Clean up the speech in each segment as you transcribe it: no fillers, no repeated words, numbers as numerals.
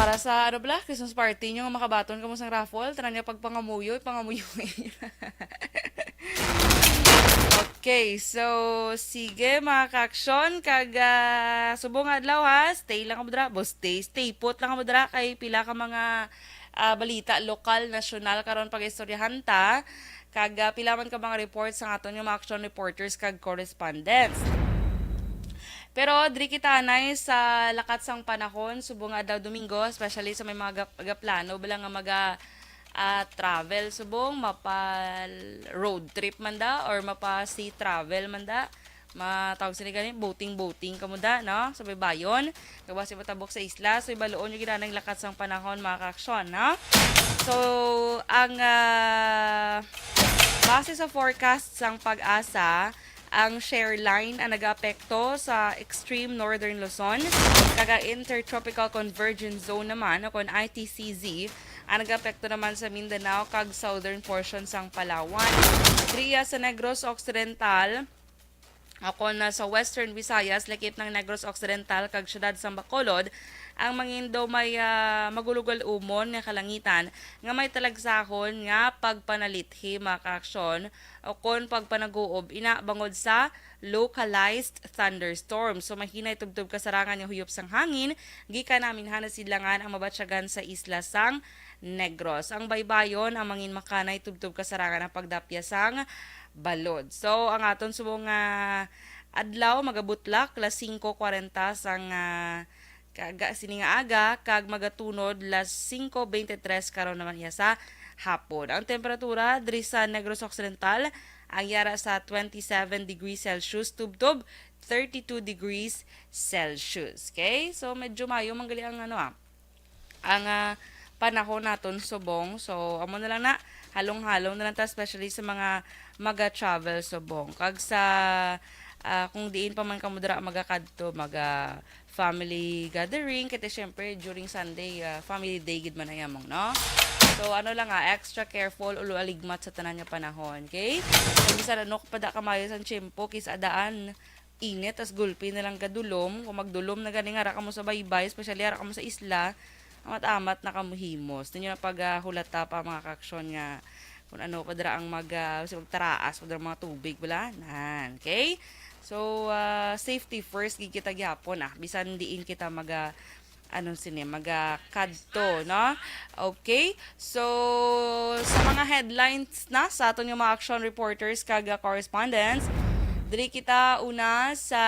para sa ano bala, Christmas party nyo nga makabaton ka mo sa raffle, tanan niya pagpangamuyo, pangamuyo. Okay, so sige mga ka-aksyon, kag subong adlaw ha, stay lang ka mo dra, stay put lang ka mo dra kay pila ka mga balita lokal, nasyonal karon pag-istoryahan ta, kag pila man ka mga reports sa aton yung mga action reporters kag correspondents. Pero diri kita anay sa lakat sang panahon subong adlaw Domingo, especially sa may mga plano bala nga travel subong mapa road trip man da or mapa sea travel man da, matawag sila ganin boating kamo da no sa bayon kabasi matabok sa isla, so ibaloon yung ginanang lakat sang panahon mga ka-aksyon no. So ang base sa forecast sang Pag-asa, ang share line ang nag-apekto sa extreme northern Luzon, kaga intertropical convergence zone naman o kon ITCZ ang nag-apekto naman sa Mindanao kag southern portion sang Palawan. Driya sa Negros Occidental ako na sa Western Visayas, lakip ng Negros Occidental kag syudad sang Bacolod, ang mangindo may magulugal umon nga kalangitan nga may talagsahon nga pagpanalithi mga ka-aksyon o kon pagpanaguob ina bangod sa localized thunderstorm. So mahinay tubtub kasarangan nga huyop sang hangin gikan namin hanasidlangan ang mabatsyagan sa isla sang Negros. Ang baybayon ang mangin makanay tubtub kasarangan ang pagdapya sang balod. So ang aton subong adlaw magabutlak las 5:40 sang kaga sininga aga kag magatunod las 5:23 karon naman iya sa hapon. Ang temperatura diri sa Negros Occidental ang yara sa 27 degrees Celsius tubtob 32 degrees Celsius. Okay? So medyo mayo manggali ang ang panahon naton subong. So amo na lang na halong-halong na lang ta, especially sa mga maga-travel subong. Kag sa kung diin pa man kamo dira magakadto family gathering kaya syempre during Sunday family day gid man hayamong no. So ano lang extra careful ulo aligmat sa tanan nga panahon, okay? Kung bisan ano pada kamayo sa tiyempo kis adaan init as gulpi na lang kadulom, kung magdulom na gani nga ra kamo sa baybay, especially ra kamo sa isla, amat-amat na kamuhimos. Ninyo na paghulata pa mga ka-aksyon nga kung ano padra ang magtaraas padra mga tubig wala nan, okay? So safety first gigita gyapon bisan diin kita kadto no. Okay, so sa mga headlines na sa aton yung mga action reporters kag correspondents, diri kita una sa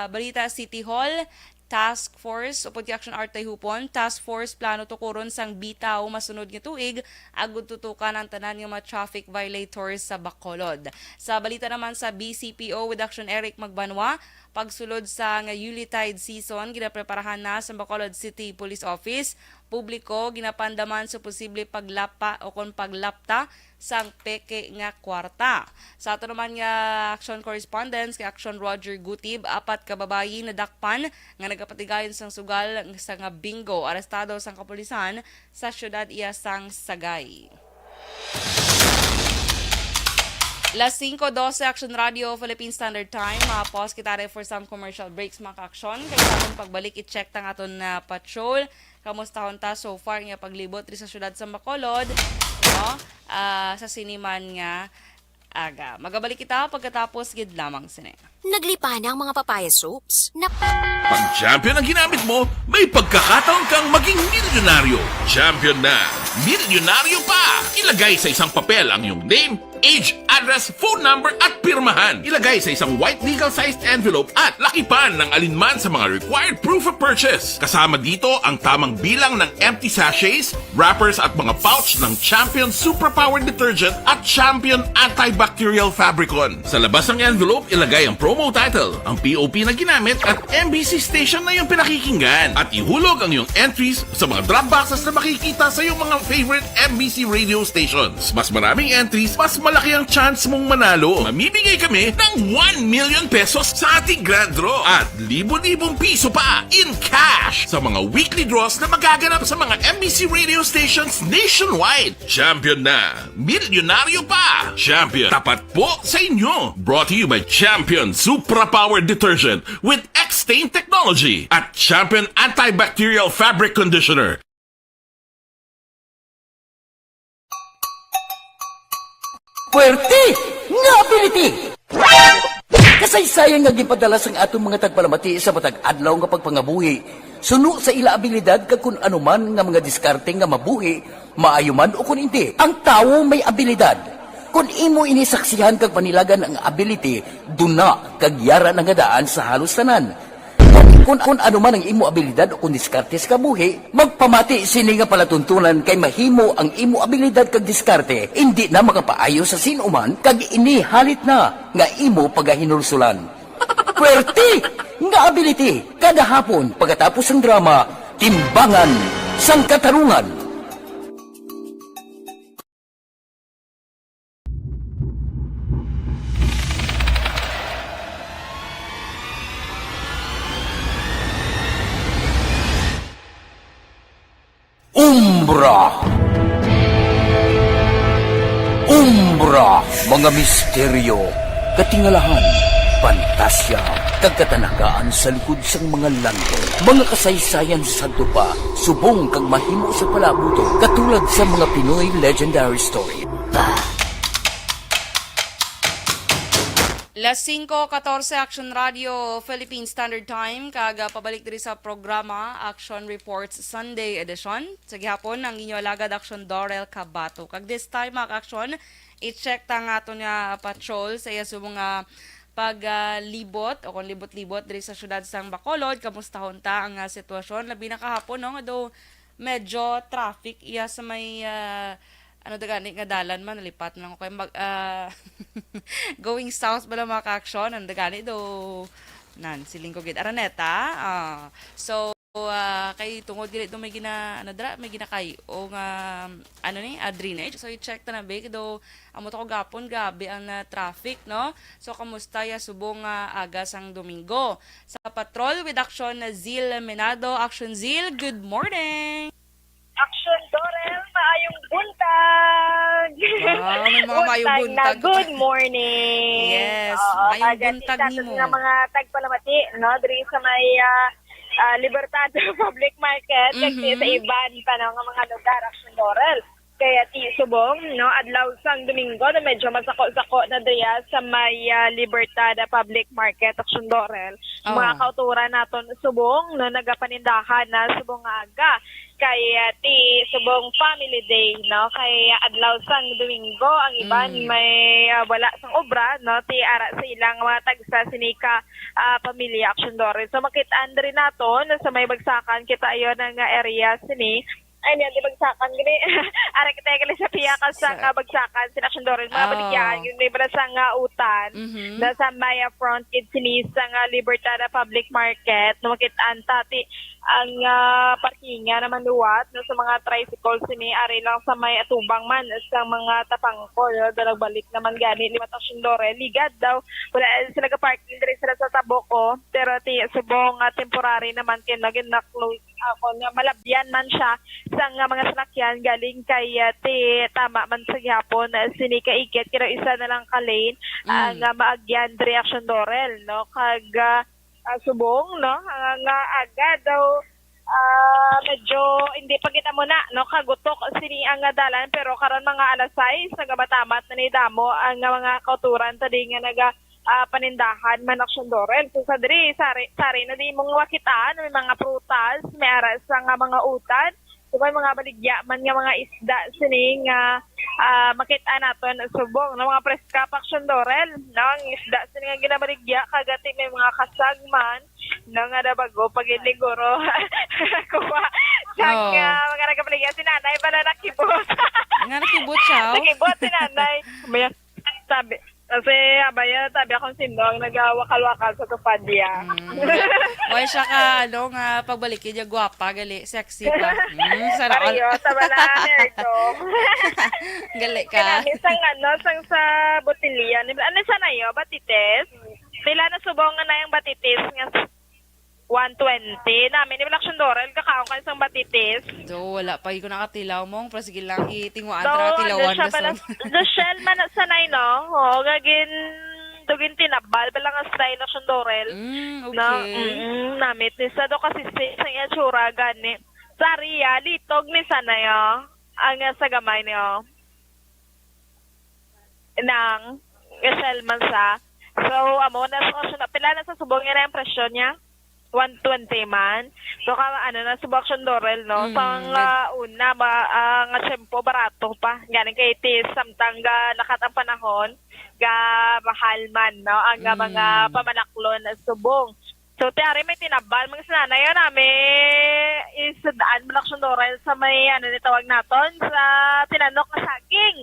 balita City Hall. Task Force o Action Artay Hupon, Task Force plano tukuron sang bitaw masunod nga tuig agud tutukan ang tanan nga mga traffic violators sa Bacolod. Sa balita naman sa BCPO with Action Eric Magbanwa, pagsulod sa nga Yuletide season ginapreparahan na sa Bacolod City Police Office, publiko ginapandaman sa posible paglapa o kon paglapta sang peke nga kwarta. Sa ato naman nga action correspondence kay Action Roger Gutib, 4 ka babayi na dakpan nga nagapatigayon sang sugal sa nga bingo, arestado sang kapulisan sa syudad iya sang Sagay. Las 5:12 Action Radio Philippine Standard Time. Pause kita for some commercial breaks mga ka-aksyon. Kaya natin pagbalik i-check tang aton na patrol. Kamusta ta so far nga paglibot ri sa syudad sa Bacolod no? Sa siniman nga aga. Magabalik kita pagkatapos gid lamang sine. Naglipa na ang mga papaya soaps. Pag champion ang ginamit mo, may pagkakataon kang maging milyonaryo. Champion na! Milyonaryo pa! Ilagay sa isang papel ang iyong name, age, address, phone number at pirmahan. Ilagay sa isang white legal-sized envelope at lakipan ng alinman sa mga required proof of purchase. Kasama dito ang tamang bilang ng empty sachets, wrappers at mga pouch ng Champion Superpower Detergent at Champion Antibacterial Fabricon. Sa labas ng envelope, ilagay ang promo title, ang POP na ginamit at MBC station na yung pinakikinggan. At ihulog ang iyong entries sa mga drop boxes na makikita sa iyong mga favorite MBC radio stations. Mas maraming entries, mas malaki ang chance mong manalo. Mamimigay kami ng 1 million pesos sa ating grand draw at libo-libong piso pa in cash sa mga weekly draws na magaganap sa mga MBC radio stations nationwide. Champion na! Milyonaryo pa! Champion, tapat po sa inyo! Brought to you by Champion Supra-Powered Detergent with X-Stain Technology at Champion Antibacterial Fabric Conditioner. Puwerte nga ability! Kasaysayan nga gipadala sang atong mga tagpalamati sa matag adlaw nga pagpangabuhi. Suno sa ila abilidad kag kun anuman nga mga diskarte nga mabuhi, maayo man o kun hindi. Ang tawo may abilidad. Kung imo inisaksihan kag panilagan ang ability, duna kag yara nga daan sa halos tanan. Kung ano man ang imo abilidad o kung diskarte sa kabuhi, magpamati sini nga palatuntunan kay mahimo ang imo abilidad kag diskarte, hindi na makapaayo sa sinuman kag inihalit na nga imo pagahinulsulan. Puwerte nga ability kada hapon pagkatapos ng drama, Timbangan sang Katarungan. Umbra! Umbra! Mga misteryo, katingalahan, pantasya, kagkatanagaan sa likod sang mga lanto, mga kasaysayan sa tupa, subong kag mahimo sa palabuto, katulad sa mga Pinoy legendary story. Las 5:14 Action Radio Philippine Standard Time kaga pabalik diri sa programa Action Reports Sunday edition. Sa gihapon ang inyo alagad Action Dorel Cabato. Kag this time Action i-check ta nga ato nga patrol sa iya mga paglibot o kung libot-libot diri sa syudad sang Bacolod. Kamustahon ta ang sitwasyon labi na kahapon no do medyo traffic iya sa may ano dagani nga dalan man nalipat lang ako kay going south bala mga ka-action ang dagani do nan siling ko gid Araneta so kay tungod gid do may gina ano dra may ginakay o nga ano ni drainage so i-check ta na ba do amo to ko gapon gabi ang traffic no so kamusta ya subong aga sang Domingo sa patrol with Action Zil Menado. Action Zil, good morning. Action Dorel, maayong buntag! Wow, may mga maayong buntag. Na good morning! Yes, Oo, maayong buntag nimo. Nga mga tagpalamati, no? Diri sa may Libertad Public Market, kasi sa iban pa no, nga mga lugar, Action Dorel. Kaya ti subong, no, adlaw sang Domingo na medyo masako-sako na diya sa may Libertad Public Market, Action Dorel. Mga kauturan naton subong, no, nagapanindahan na subong nga aga. Kaya ti subong Family Day, no, kay adlaw sang Domingo, ang iban may wala sang obra, no, ti ara sa ilang mga tagsa sinika pamilya Action Dorel. So makitaan rin naton sa may bagsakan kita ayon nga area sini. Ay, di bagsakan gini. Ara kita kali sa piya ka sa bagsakan sin Action Dorel mga baligyan yung may sa nga utan na sa may front kid sini sa nga Libertad Public Market no makitaan tati ang parkingan naman luwat no sa mga tricycles sini ari lang sa may atubang man sa mga tapangko no dalagbalik naman gani limat Action Dorel ligad daw wala sila ka parking diri sila sa Taboko pero ti subong temporary naman kinagin na close ako nga malabyan man siya sa mga sasakyan galing kay ti tama man sa gyapon sini ka ikit kira isa na lang ka lane ang maagyan diri Action Dorel no kag subong no nga aga daw medyo hindi pa kita mo na no kagutok sini ang dalan pero karon mga alas 6 nagabatamat na ni damo ang mga kauturan tadi nga naga panindahan man Action Dorel. So sa diri sari na di mong wakitaan may mga prutas, may aras nga mga utan, so may mga baligya man nga mga isda sini nga makita naton subong no mga preska Action Dorel no ang isda sini nga ginabaligya kagati may mga kasagman no nga dabago pag iniguro kuha mga nagabaligya si nanay pala nakibot nga nakibot siya nakibot si nanay may sabi kasi abaya tabi akong sindong nagawakal-wakal sa tupad niya. Why siya ka, ano nga, pagbalik niya, gwapa, gali, sexy pa. Sarap. Pariyo, sa balaner ko. Gali ka. Isang sang sa botilya. Ano sana yun, batites? Pila na subong na yung batites nga 120. Namin, ni Action Dorel, kakaon ka isang batites. So, wala pa ko nakatilaw mong, pero sige lang, itinguan, so, tra tilawan na sa... sa... The shell man sanay, no? O, gagin... Dugin tinabal, balang ang style Action Dorel. Okay. Namit, nisa do kasi sa itsura, gani. Sariya, litog ni sanay, ang sa gamay niyo. ng Selman sa. So, amo na sa pila na sa subong nga na yung presyo niya. 120 man. So, na subok siyang Dorel, no? So, ang una, nga tiyempo, barato pa. Galing kay tis, samtang nakat ang panahon, mahal man, no? Ang mga pamanaklon na subong. So, tiyari may tinabal. Mga sinanayo namin is daan mo siyang Dorel sa may, tawag naton, sa tinanok na saging.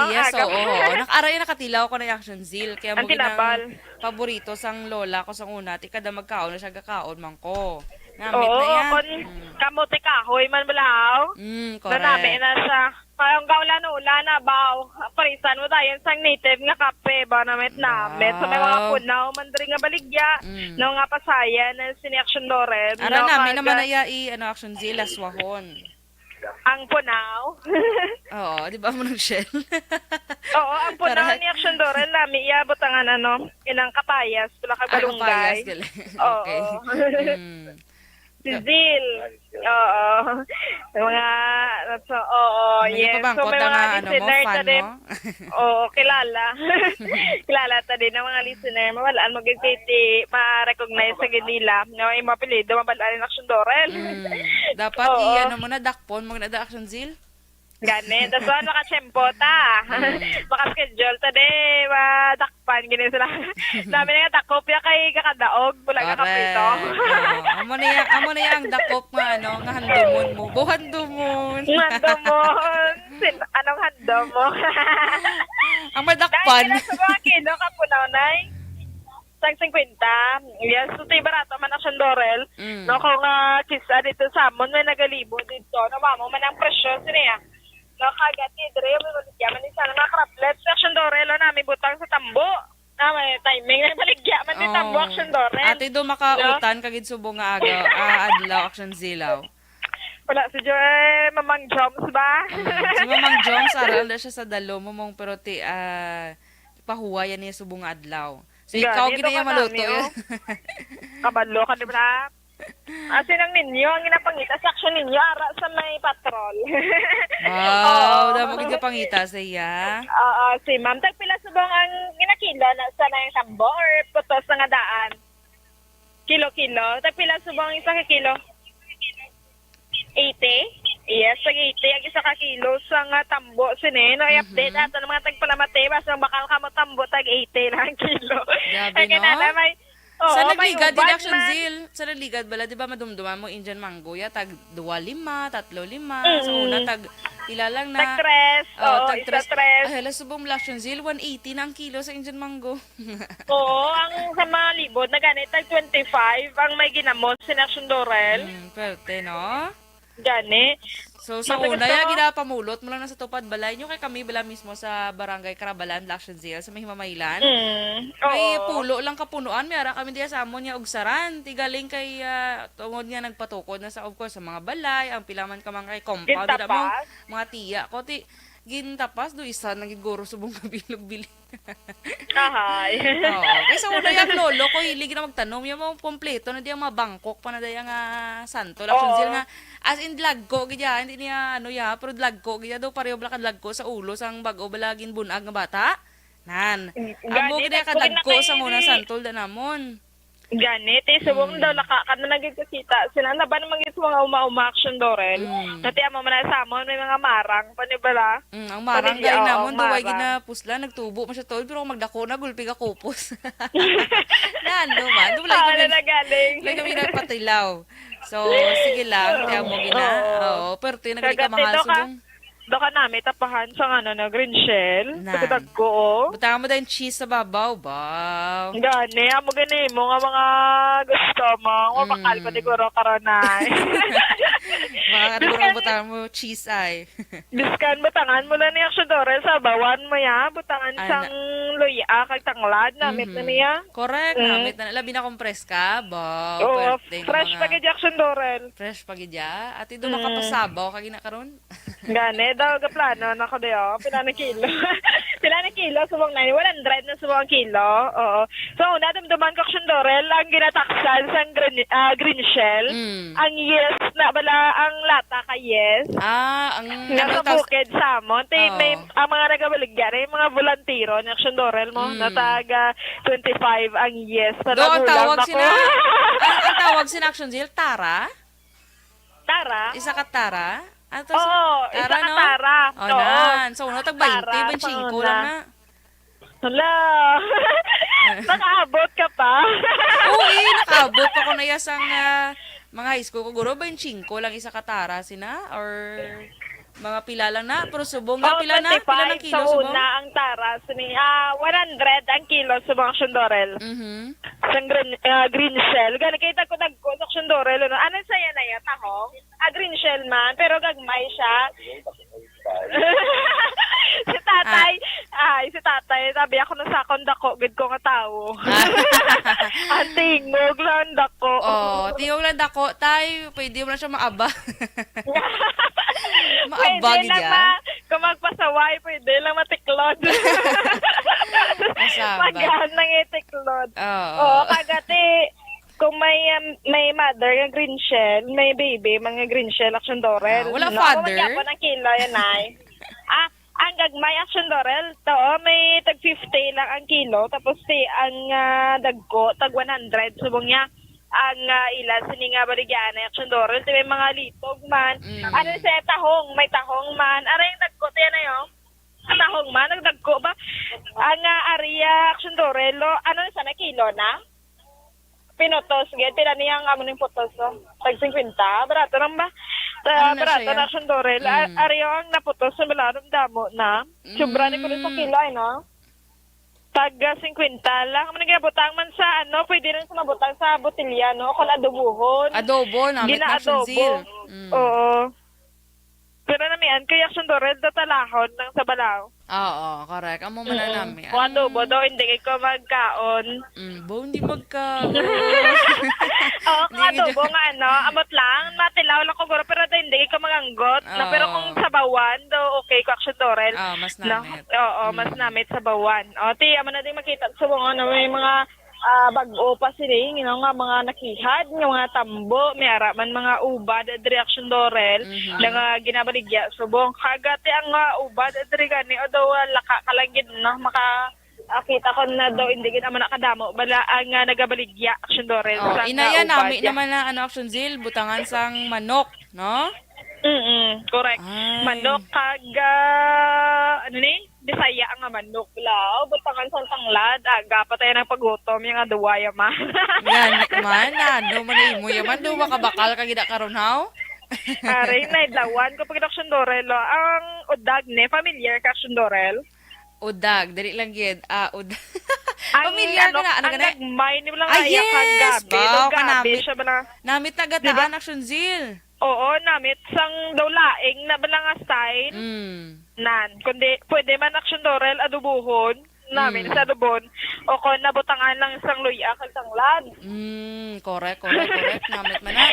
Yes, Agap. oo. Nakaray nakatilaw ko na yung action zeal. Kaya mo Ang tinabal. paborito sang lola ko sang una. Tika da magkaon na siya gakaon man ko. Namit Oo, na yan. kung kamote kahoy man balaw. Correct. Nanami na siya. Parang gaulan ulan na baw. Parisan mo tayo sang native nga kape ba namit namit. So may mga punaw mandiri nga baligya. No nga pasaya na sini-action Dorel. Ara no, namin kaga- naman na action zeal, aswahon. Ang punaw. Oo, di ba mo nang shell? Oo, ang punaw Correct. ni Action Dorel nami iabot ang ilang kapayas, pula ka balunggay. Kapayas, galing. Oo. Okay. Mm. Si Zil. Oo. Mga, May yes. ipabangkot So, may na mga nga, listener fan ta din. mo? Oo, kilala. Kilala ta din ng mga listener. Mawalaan magigiti, ma-recognize sa ganila. No, yung mapilido, mabalaan ng Action Dorel. Dapat Oo. mo na dakpon, mo na da action zeal. Gani. Tapos makachempo ta. Makaschedule ta de, madakpan. Ganyan sila. Dami na nga dakop ya kay kakadaog. Bulag ka kaprito. Amo na yang dakop nga nga handumon mo. Buhandumon. Hando mo. Anong hando mo? Ang madakpan. Dahil sa mga kilo ka po na, Tag 50. Yes, so tayo barato man ang Dorel. No, kung kisa dito sa amon, may nagalibo dito. No, mamo man ang presyo siniya. No, kagat ni Dre, may maligya man din sana mga craplets. Action Dorel, namin butang sa tambo. May timing, may maligya man din tambo, Action Dorel. Ate do makautan kagid subong nga aga adlaw action zilaw. Wala si Joy, Mamang Joms ba? Si Mamang Jones aral na siya sa dalo mo mong pero pahuwa yan niya subong nga adlaw. So ikaw Ganito ginaya ka maluto nami, yan. Kabalo ka, di ba? Sinang ninyo, ang ginapangita sa action ninyo, ara sa may patrol. Wow, damo gid ka pangita sa iya. Si ma'am, tagpila subong ang ginakilo na sa na yung tambo or putos na nga daan? Kilo-kilo? Tagpila subong isa ka kilo? 80? Yes, tag 80 ang isa ka kilo sa nga tambo sine no i-update ato ng mga tagpalamate basta bakal ka mo tambo tag 80 lang ang kilo. Grabe, Kaya no? na may Sa may nagligad din uban action man. zeal. Sa nagligad bala, di ba madumduman mo Indian mango ya tag 2.5, 3.5. Sa una tag ilalang na. Tag 3. Oo, tag isa 3. Ay, hala subong action zeal 180 na ang kilo sa Indian mango. Oo, ang sa mga libod na ganit tag 25 ang may ginamos si Action Dorel. Pwerte, no? Gani. So, sa Matagal una, to, ya, no? ginapamulot mo lang na sa tupad balay nyo kay kami bala mismo sa barangay Karabalan, Action Zeal, sa may Himamaylan. May Oo. pulo lang kapunuan, may ara kami diya sa amon niya ugsaran. Tigaling kay tungod nga nagpatukod na sa of course sa mga balay, ang pilaman ka mga kay compound Gintapas? dira mo mga tiya ko ti gintapas do isa nagiguro subong kabilog bili. Ahay. Oo. Kaysa una yung lolo ko, hilig na magtanom. Yung mga kompleto na diya mga Bangkok pa na diya nga santo. Action Zeal nga, as in lagko, gidya, hindi niya, pero lagko, gidya daw pareho bala lagko sa ulo, sang bago balagin bunag nga bata. Nan. Amo gidya ka lagko sa muna santol da namon. Ganit, subong daw laka na nagkakita sila na ba naman yung mga uma-action Dorel? Nati mo man sa amon may mga marang pa ni bala. Ang marangay Oo, namon, duway marang. ginapusla, nagtubo mo siya tol, pero kung magdako na, gulpi ka kupos. Nano man, duwalay Paano kami, na galing? duwalay kami nagpatilaw. So, sige lang, kaya mo gina. Oo, pero tinagali ka mahal subong. Doka namin tapahan sa na green shell. Nan. Pagkadag ko, Butangan mo dahil cheese sa babaw, baw. Gani, amo gani mo nga mga gusto mo. Nga bakal pa di ko karonay. Mga katigurang butangan mo cheese ay. Biskan butangan mo lang ni Action Dorel sa bawan mo ya. Butangan Ana. sang luya kag tanglad namit na niya. Correct, namit na. Labi na compress ka, baw. Oo, Perting fresh mga- pa kay Action Dorel. Fresh pagidya. At ito makapasabaw, kagina karon. Gani, daw plano na ko dayo. Pila na kilo. Pila na kilo, subong na. 100 na subong kilo. Oo. So, nadamdaman ko Action Dorel, ang ginataksan sa green shell. Ang yes na bala ang lata ka yes. Ang Nga sa tas- bukid sa amon. Oo. May ang mga nagabaligyan, yung mga volantiro ng Action Dorel mo, na taga 25 ang yes. Do, ang Nagulang tawag ako. sina, ang tawag sina Action Zil, Tara? Tara? Isa ka Tara? Oo, isa ka Tara. Oh, Oo. nan. So, tag 20, Tara, 25 sa lang una. na. Hala. Nakaabot ka pa. Oo, nakabot pa ko na yasang mga high school ko. Guro, 25 lang isa ka Tara sina? Or mga pila lang na? Pero subong na, pila na? Pila ng 25 kilo sa subong? una ang Tara. 100 ang kilo sa mga Action Dorel. Isang green shell. Gana kita ko nagko sa Action Dorel. Ano saya na yan? Tahong? Green shell man. Pero gagmay siya. si tatay, sabi ako na sa akong dako, gid ko nga tao. Ang tingog lang dako. Oh, tiyog lang dako, tay, pwede mo na siya maaba. Pwede Maabag lang niya. kung magpasaway, pwede lang matiklod. Masaba. Magahan lang itiklod. Oo. Oo, kagati, kung may mother nga green shell, may baby, mga green shell, Action Dorel. Wala father? Kung magyapon ng kilo, yan ay. Ang gagmay Action Dorel, to, may tag 50 lang ang kilo, tapos ang dagko, tag 100, subong niya, ang ilan, sini nga baligyan na Action Dorel, may mga litog man. Ano siya, tahong, may tahong man. Aray yung dagko, tiyan na yun. Ang tahong man, nagdagko ba? Ang area Action Dorel, ano sana, kilo na? Pinutos, gaya, pila niyang amo ng putos, tag 50, barato lang ba? Ano na Barato siya? na Action Dorel, ariyo ang naputos sa malarong damo na, sobra ni ko rin sa kilo, ay no? Tag 50 lang, ang nagabutang man sa pwede rin sa mabutang sa botilya, no? Kung adobuhon. Adobo, namit na Action Zil. Oo. Pero namian, kaya Action Dorel, datalahon ng sa balaw. Oo, correct. Amo man na namin. Kung adobo daw, hindi ko magkaon. Bo, hindi magka... Oo, kung Hindi, adobo nga amot lang, matilaw lang ko guro, pero daw hindi ko maganggot. Oo. Pero kung sabawan, daw okay ko Action Dorel. mas No? namit. Oo, mas namit sa bawan. O, ti, amo na din makita sa mga may mga bag-o pa sila, nga mga nakihad, nga mga tambo, may araman mga ubad at Action Dorel, nga ginabaligya. Subong, kagati ang ubad at gani, o daw laka kalagid, no? Kita ko na daw, hindi naman nakadamo, bala ang nagabaligya Action Dorel. Oh, sa inaya ubad. namin naman na Action Zil, butangan sang manok, no? Correct. Ay. Manok Bisaya nga manok lao, butangan sa tanglad, aga pa tayo ng paggutom, yung aduwaya ma. Yan, man, ano man na imo yaman, do makabakal ka gida karon haw? Aray, naidlawan ko pag Action Dorel, ang udag ne, familiar ka Action Dorel? Udag, dali lang gid. Udag. Ang Familiar ka na, ano ang gani? nagmay ni lang Ah, ayak kang yes! gabi, Wow, no, gabi kanamit. siya bala. Namit na gataan Action Zil. Oo, namit sang daw laing na bala nga style. Nan, kundi pwede man Action Dorel adubuhon namin sa adubon o kung nabutangan lang isang luya kag tanglad. Correct. Namit man na.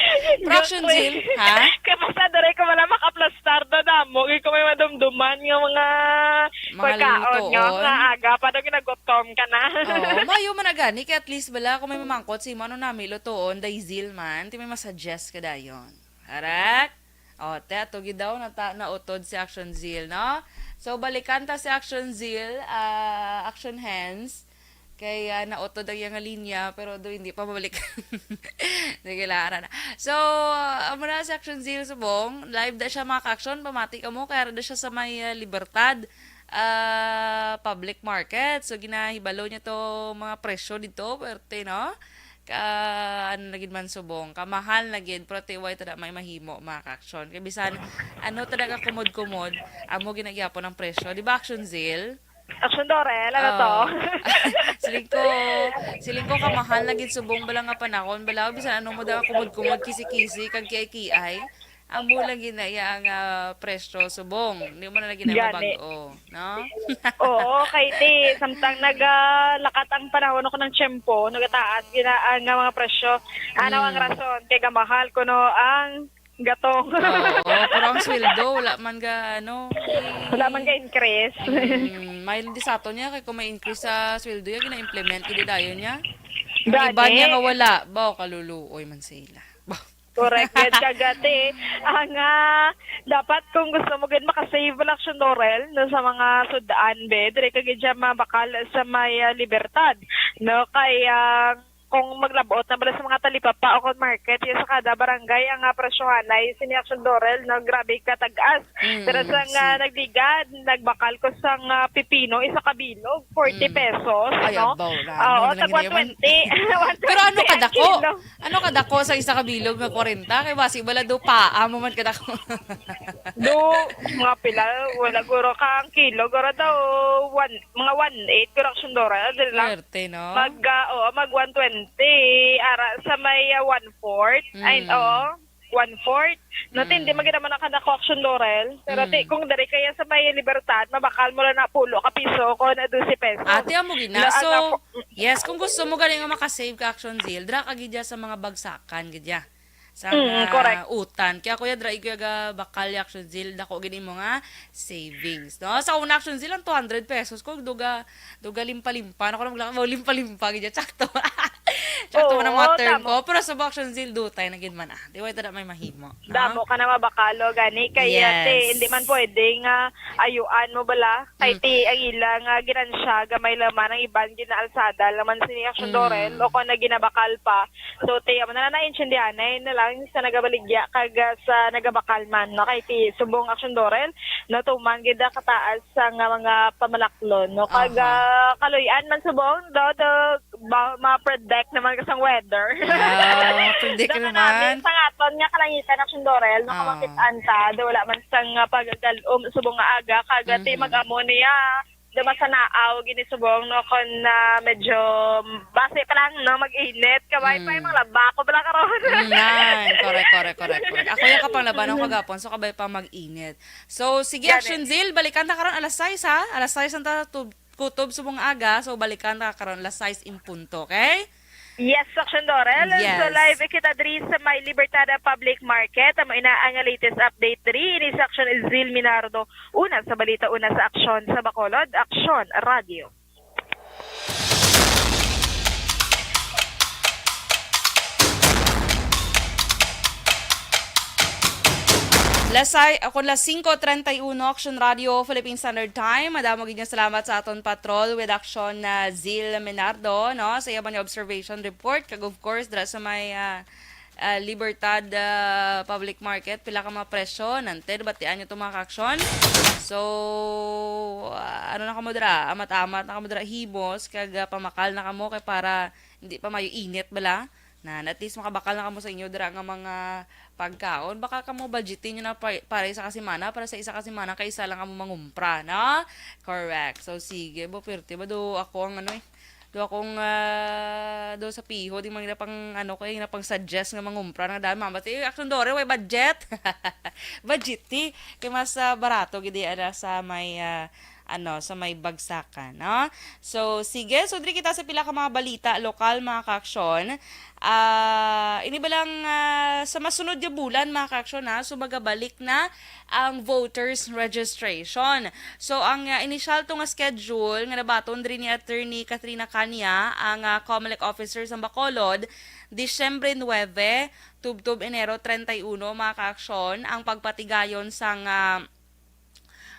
Action Zil, ha? Kaya basta dere ko wala makaplastar na damo. Kaya ko may madumduman yung mga pagkaon nga lutoon. nga aga pa daw ginagutom ka na. Oo, mayo man na gani, kaya at least bala kung may mamangkot si mano nami lutoon, day Zil man, ti may masuggest ka dayon. Correct? O, te, tugi daw nautod si Action Zil, no? So, balikan ta si Action Zil, Action Hands, kaya nautod ang yung linya, pero do hindi pa mabalik. Sige, lara na. So, amo na si Action Zil subong, live da siya mga ka-action, pamati ka mo, kaya da siya sa may Libertad, public market. So, ginahibalo niya to mga presyo dito, perte, no? Ano nagid man subong, kamahal nagid, pero tiway tada may mahimo mga ka-action. Kaya bisan, talaga kumod-kumod, amo ginagyapon ng presyo. Di ba, Action Zil? Action Dorel, ano to? siling ko kamahal nagid subong bala nga panahon, bala bisan ano mo daw kumod-kumod kisi-kisi kag kiay-kiay. Amo lang ginaya ang presyo subong. Hindi mo na lagi na mabago, no? Oo, kay ti samtang naglakat ang panahon ko ng tiyempo, nagataas ginaan nga mga presyo. Ano ang rason kay gamahal kuno ang gatong. Oo, pero ang sweldo wala man ga Wala man ka increase. May di sa ato niya kay kung may increase sa sweldo niya gina-implement gid dayon niya. Ang Gani. iba niya nga wala, baw kaluluoy man sila. Correct. Yan kagati. Ang dapat kung gusto mo gid makasave action Laurel no sa mga sudaan be, dire kagid siya mabakal sa may libertad. No kaya kung maglabot na bala sa mga talipapa o kung market, yung sa kada barangay, ang presyohan ay siniaksyon Dorel na grabe katagas. Pero sa nagligad, nagbakal ko sa pipino, isa kabilog, 40 pesos. Ay, no? abaw na. Oo, Ano lang tagwa yun, 20. Pero ano kadako? Kilo. Ano kadako sa isa kabilog nga 40? Kay basi bala do paa mo man kadako. Do, mga pila, wala guro kang kilo, guro daw, mga 1.8, guro aksyon Dorel. Dili lang. Swerte, no? Mag 120 ara sa may 1/4 ay 1/4 no hindi maganda man ang kadako action Laurel pero kung dari kaya sa may libertad mabakal mo lang na pulo ka piso ko na 12 pesos Ate amo gina. Na- So, ang- yes, kung gusto mo galing nga makasave ka action zeal, dra ka gidya sa mga bagsakan gidya. Sa correct. utan. Kaya kuya dra igo ga bakal action zeal dako gini mo nga savings, no? Sa una action zeal ang 200 pesos ko duga limpa-limpa. Ako lang limpa-limpa gidya sakto. Sakto man ang mga term tamo. ko. Pero sa action zeal dutay na gid man Di wa tada may mahimo. No? Damo ka na mabakalo gani kaya Yes. hindi man pwede nga ayuan mo bala kay ti ang ilang ginansya gamay laman ang iban ginaalsada laman sini action Laurel o kung na ginabakal pa so ti mo na naintindihan na lang sa nagabaligya kaga sa nagabakal man no kay ti subong action Laurel no tuman gid kataas sa mga pamalaklon no kaga kaluyan man subong do ma-predict naman kasang weather. Predict Doon naman. sa aton nga kalangitan action Dorel no kamakitaan ta do wala man sang pagdalom subong nga aga kagati mag-amo niya dama sa naaw gini subong no kon medyo base pa lang no mag-init kabay pa yung mga labako bala karon. Correct. Ako yung kapang labanon kagapon, so kabay pa mag-init. So, sige, Yan Action Zil, balikan ta karon alas 6 ha? Alas 6 ang kutob subong aga, so balikan ta karon alas 6 in punto, okay? Yes, Action Dorel. Yes. So live kita diri sa may Libertada Public Market. Amo ina ang latest update diri ini sa Action Zil Minardo. Una sa balita, una sa aksyon sa Bacolod, Aksyon Radio. Ako las 5:31 Action Radio Philippine Standard Time. Madamo gid nga salamat sa aton patrol with Action na Zil Menardo, no? Sa iya niya observation report kag of course dra sa may Libertad Public Market pila ka mga presyo nanted batian nyo mga aksyon. So ano na kamo dra? Amat-amat na kamo dra himos kag pamakal na kamo kay para hindi pa mayo init bala. Na at least makabakal na kamo sa inyo dira nga mga pagkaon, baka kamo budgetin nyo na para sa kasimana, para sa isa kasimana, kay isa lang kamo mangumpra, na? Correct. So, sige, pwerte ba do ako ang do akong do sa piho, di mga pang kay pang suggest nga mangumpra na dami, mama, action dore, way budget. Budget, kay mas barato, gidi, sa may, sa may bagsakan, no? So, sige. So, diri kita sa pila ka mga balita, lokal, mga kaaksyon. Ini ba lang sa masunod yung bulan, mga kaaksyon, ha? So, magabalik na ang voters registration. So, ang initial to nga schedule, nga nabaton diri ni Attorney Katrina Kanya, ang COMELEC officer sa Bacolod, Disyembre 9, tub-tub Enero 31, mga kaaksyon, ang pagpatigayon sa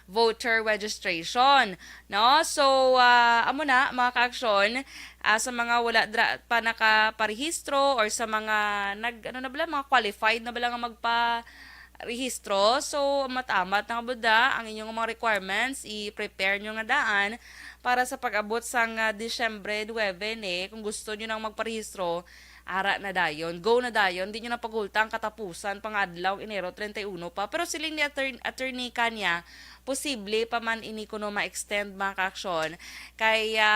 voter registration, no? So amo na mga kaaksyon, sa mga wala pa nakaparehistro or sa mga mga qualified na bala nga magpa-rehistro, so matamat na buda ang inyong mga requirements, i-prepare nyo nga daan para sa pag-abot sang Disyembre 9 kung gusto nyo nang magparehistro. Ara na dayon, go na dayon, di nyo na paghultang katapusan pangadlaw Enero 31 pa. Pero siling ni Attorney Kanya, posible pa man ini kuno ma-extend mga kaaksyon. Kaya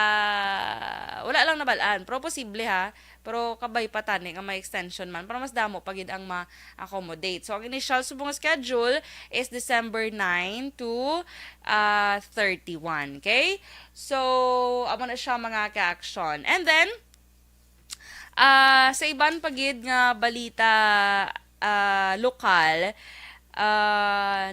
wala lang nabalaan, pero posible ha. Pero kabay pa tani nga may extension man para mas damo pagid ang ma-accommodate. So ang initial subong schedule is December 9 to 31, okay? So amo na siya mga kaaksyon. And then sa iban pagid nga balita lokal,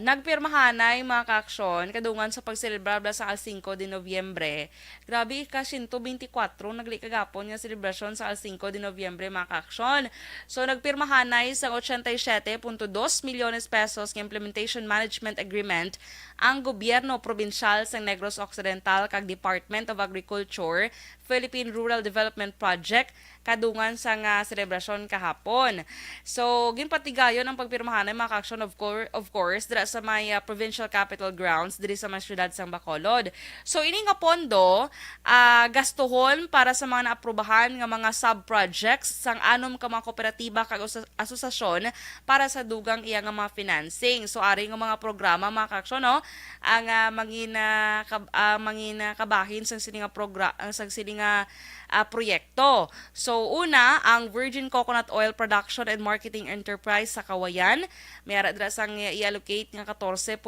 nagpirmahanay mga kaaksyon kadungan sa pagselebrar sa al 5 de Nobyembre. Grabe ka 124 nagli kagapon nga selebrasyon sa al 5 de Nobyembre mga kaaksyon. So nagpirmahanay sa 87.2 milyones pesos nga implementation management agreement ang gobyerno probinsyal sa Negros Occidental kag Department of Agriculture Philippine Rural Development Project kadungan sa nga selebrasyon kahapon. So, ginpatigayon ang pagpirmahan ng mga kaaksyon of course dira sa may provincial capital grounds diri sa may syudad sang Bacolod. So, ini nga pondo gastuhon para sa mga naaprubahan nga mga sub-projects sang anom ka mga kooperatiba kag asosasyon para sa dugang iya nga mga financing. So, ari nga mga programa mga kaaksyon no, ang mangina kabahin sang sini nga sang sini nga proyekto. So, una, ang Virgin Coconut Oil Production and Marketing Enterprise sa Kawayan. May ara dira sang i-allocate nga 14.9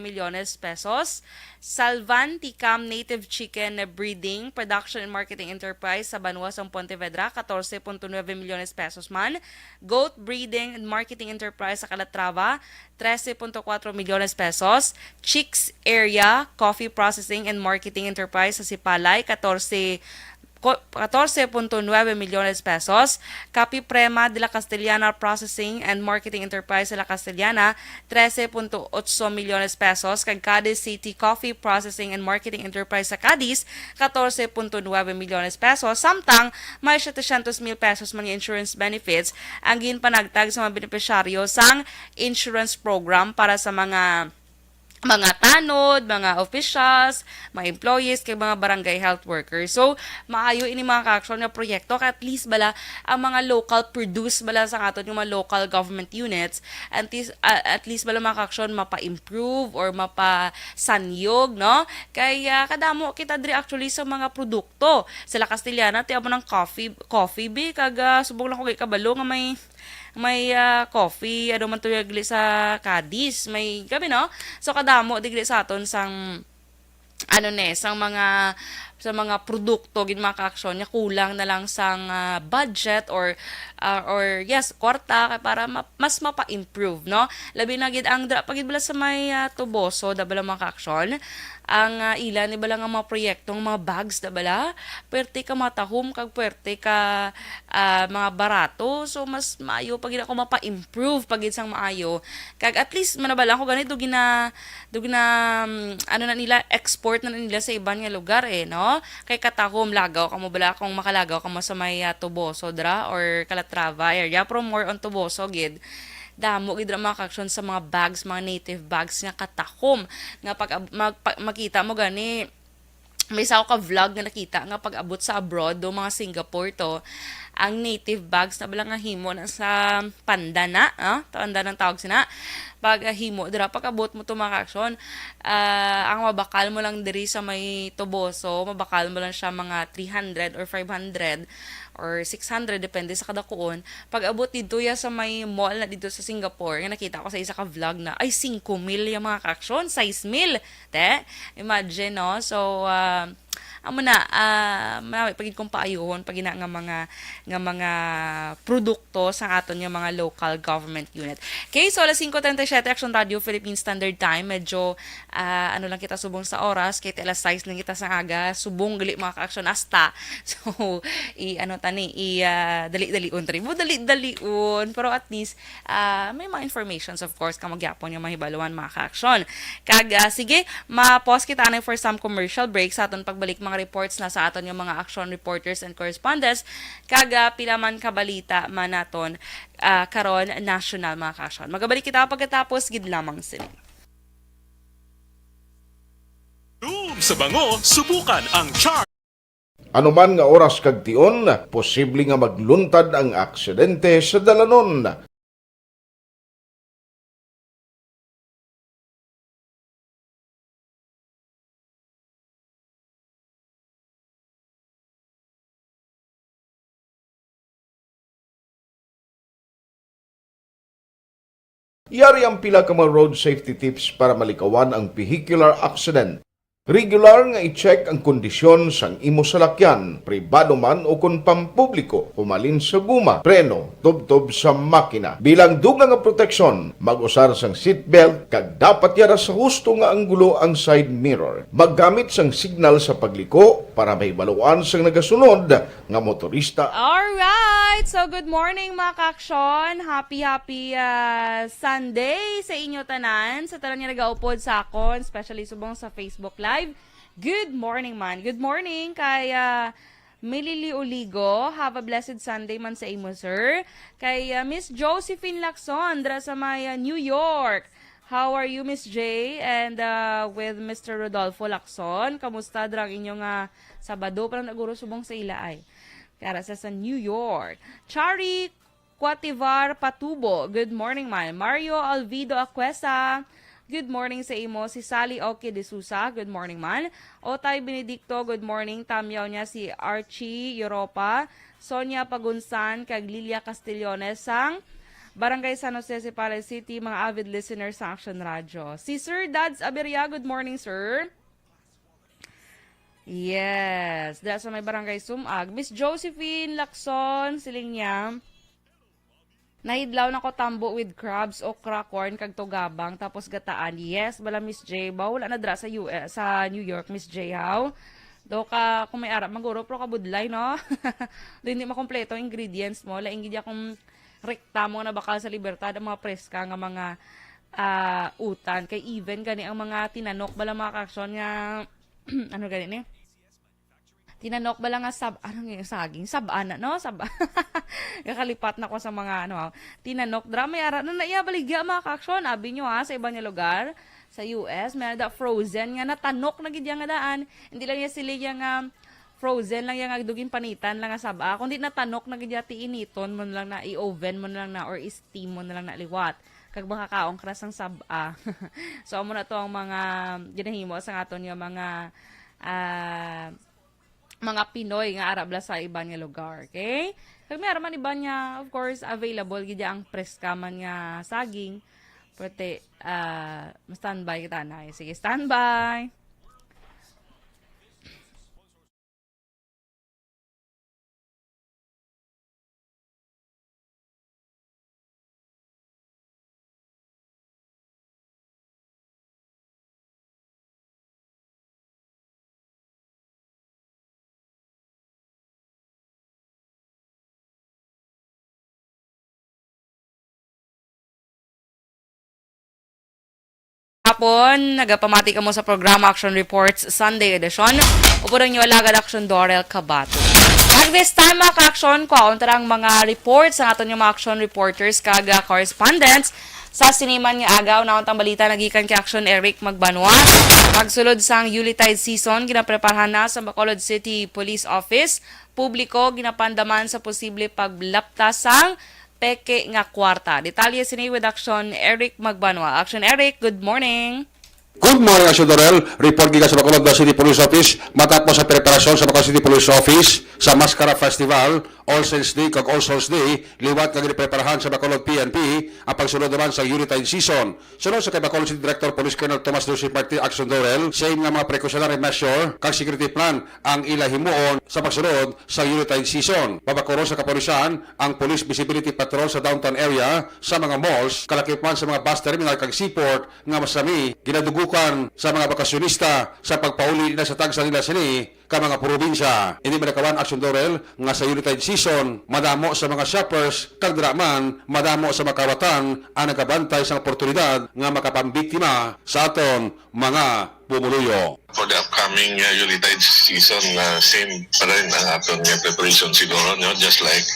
milyones pesos. Salvan Ticam Native Chicken Breeding Production and Marketing Enterprise sa Banwa sa Pontevedra, 14.9 milyones pesos man. Goat Breeding and Marketing Enterprise sa Calatrava, 13.4 milyones pesos. Chicks Area Coffee Processing and Marketing Enterprise sa Sipalay, 14.9 milyones pesos. Capiprema de la Castellana Processing and Marketing Enterprise de la Castellana, 13.8 milyones pesos. Kag Cadiz City Coffee Processing and Marketing Enterprise sa Cadiz, 14.9 milyones pesos. Samtang may 700,000 pesos mga insurance benefits ang ginpanagtag sa mga benepisyaryo sang insurance program para sa mga tanod, mga officials, mga employees, kay mga barangay health workers. So, maayo ini mga kaaksyon na proyekto kaya at least bala ang mga local produce bala sa aton yung mga local government units at least bala mga kaaksyon mapa-improve or mapa-sanyog, no? Kaya kadamo kita diri actually sa mga produkto. Sila Castellana, tiyan mo ng coffee be, kag subong lang ko kay kabalo nga may coffee, ano man to yagli sa Cadiz, may gabi no? So kadamo digli sa aton sang sa mga produkto gid mga kaaksyon nya kulang na lang sang budget or yes kwarta para mas mapa-improve no labi na gid ang pagid bala sa may tuboso da bala mga kaaksyon ang ilan ni bala nga mga proyektong mga bags da bala pwerte ka matahom kag pwerte ka mga barato so mas maayo pagid ako mapa-improve pagid sang maayo kag at least manabala ko ganito gina ano na nila export na nila sa ibang nga lugar no kay katahom lagaw kamo bala kung makalagaw kamo sa may Tuboso dra or Calatrava area pero more on Tuboso gid damo gid mga kaaksyon sa mga bags mga native bags nga katahom nga pag makita mo gani may isa ako ka-vlog nga nakita nga pag-abot sa abroad do mga Singapore to ang native bags na bala nga himo na sa pandana ng tawag sina pag himo dira pag-abot mo to mga kaaksyon ang mabakal mo lang diri sa may Tuboso mabakal mo lang siya mga 300 or 500 or 600 depende sa kada kuon pag-abot dito ya sa may mall na dito sa Singapore nga nakita ko sa isa ka vlog na ay 5,000 yung mga kaaksyon 6,000 te imagine no so amo na pagid kong paayuhon pag ina nga mga produkto sa aton nga mga local government unit. Okay, so alas 5:37 Action Radio Philippine Standard Time. Medyo ano lang kita subong sa oras kay alas 6 lang kita sa aga subong gali mga ka-action asta. So dali-dalion dali-dalion pero at least may mga informations of course ka magyapon yung mahibaluan mga ka-action. Kag sige, ma-pause kita na for some commercial break sa aton pagbalik mga reports na sa aton yung mga action reporters and correspondents kag pila man kabalita man naton karon national mga ka-action. Magabalik kita pagkatapos gid lamang sini. Sa bango, subukan ang Char. Anuman nga oras kag tion, posible nga magluntad ang aksidente sa dalanon. Yari ang pila ka mga road safety tips para malikawan ang vehicular accident. Regular nga i-check ang kondisyon sang imo salakyan, pribado man o kung pampubliko, humalin sa guma, preno, tubtob sa makina. Bilang dugang nga proteksyon, mag-usar sang seatbelt kag dapat yara sa husto nga anggulo ang side mirror. Maggamit sang signal sa pagliko para may baluan sang nagasunod nga motorista. Alright! So, good morning mga kaaksyon. Happy Sunday sa inyo tanan. Sa tanan nga nag-aupod sa akon, especially subong sa Facebook Live. Good morning man. Good morning kay Milili Uligo. Have a blessed Sunday man sa imo, sir. Kay Miss Josephine Lacson, dra sa may New York. How are you, Miss J? And with Mr. Rodolfo Lacson, kamusta drang inyong Sabado? Parang naguro subong sa ila ay. Kaya sa New York. Chari Quativar Patubo. Good morning, man. Mario Alvido Aquesa. Good morning sa imo. Si Sally Oki de Sousa. Good morning, man. Otay Benedicto. Good morning. Tamyaw niya si Archie Europa. Sonia Pagunsan. Kag Lilia Castillones sang Barangay San Jose, Sipalay City. Mga avid listeners sa Action Radio. Si Sir Dads Aberia. Good morning, sir. Yes, that's sa may barangay Sumag. Miss Josephine Lacson, siling niya. Nahidlaw na ko tambo with crabs, okra, corn, kag togabang, tapos gataan. Yes, bala Miss J. Wala na dra sa New York, Miss J. How? Do ka, kung may arap, maguro, pro ka budlay, no? Do hindi makompleto ang ingredients mo. Laing gidya kung rekta mo na bakal sa libertad, ang mga preska, nga mga utan. Kay even gani ang mga tinanok, bala mga kaksyon nga, ano gani ni? Tinanok ba lang nga ano nga saging? Sabana, no? Kakalipat na ko sa mga, tinanok. Drama yara. Na naiyabaligya mga kaaksyon. Abi nyo sa iba niya lugar. Sa US, may da frozen nga natanok na gidya nga daan. Hindi lang niya sila nga frozen lang yung dugin panitan lang nga saba. Kundi natanok na gidya tiiniton mo lang na i-oven mo lang na or i-steam mo na lang na liwat. Kag mga kaong krasang saba. So, amo na to ang mga ginahimo sa aton yung mga Pinoy nga arabla sa iba nga lugar, okay? Kag may araman iba niya, of course, available gid ang preska man nga saging. Pwede standby kita na. Sige, standby. Hapon, nagapamati ka mo sa programa Action Reports Sunday edition. Upurang nyo alagad Action Dorel Kabato. At this time mga ka-action, kuwaon mga reports ang aton yung mga action reporters kaga correspondents sa siniman nga agaw na untang balita nagikan kay Action Eric Magbanwa. Magsulod sang Yuletide season, ginapreparahan na sa Bacolod City Police Office. Publiko, ginapandaman sa posible paglaptas sang peke nga kwarta. Detalye sini with Action Eric Magbanwa. Action Eric, good morning. Good morning, Action Dorel. Report giga sa Bacolod City Police Office. Matapos sa preparasyon sa Bacolod City Police Office sa Mascara Festival, All Saints Day kag All Souls Day, liwat nga gipreparahan sa Bacolod PNP ang pagsunod naman sa Yuletide season. Sunod sa kay Bacolod City Director Police Colonel Tomas Lucy Party, Action Dorel, same nga mga precautionary measure kag security plan ang ila himuon sa pagsunod sa Yuletide season. Babakuro sa kapulisan ang Police Visibility Patrol sa downtown area, sa mga malls, kalakipan sa mga bus terminal kag seaport nga masami ginadugukan sa mga bakasyonista sa pagpauli na sa tagsa nila sini ka mga probinsya. Hindi manakawan Action Dorel nga sa Yuletide season, madamo sa mga shoppers kag draman, madamo sa makawatan ang nagabantay sa oportunidad nga makapambiktima sa aton mga bumuluyo. For the upcoming Yuletide season, same pa rin ang aton preparation siguro, no? Just like